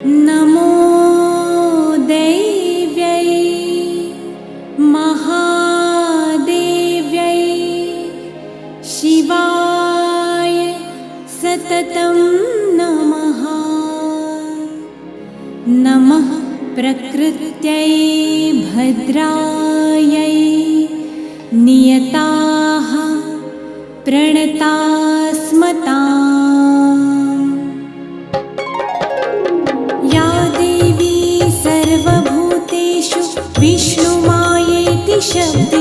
नमो देव्यै महादेव्यै शिवाय सततं नमः। नमः प्रकृत्यै भद्रायै नियताः प्रणतास्मताम्। या देवी सर्वभूतेषु विष्णुमायेति शब्देन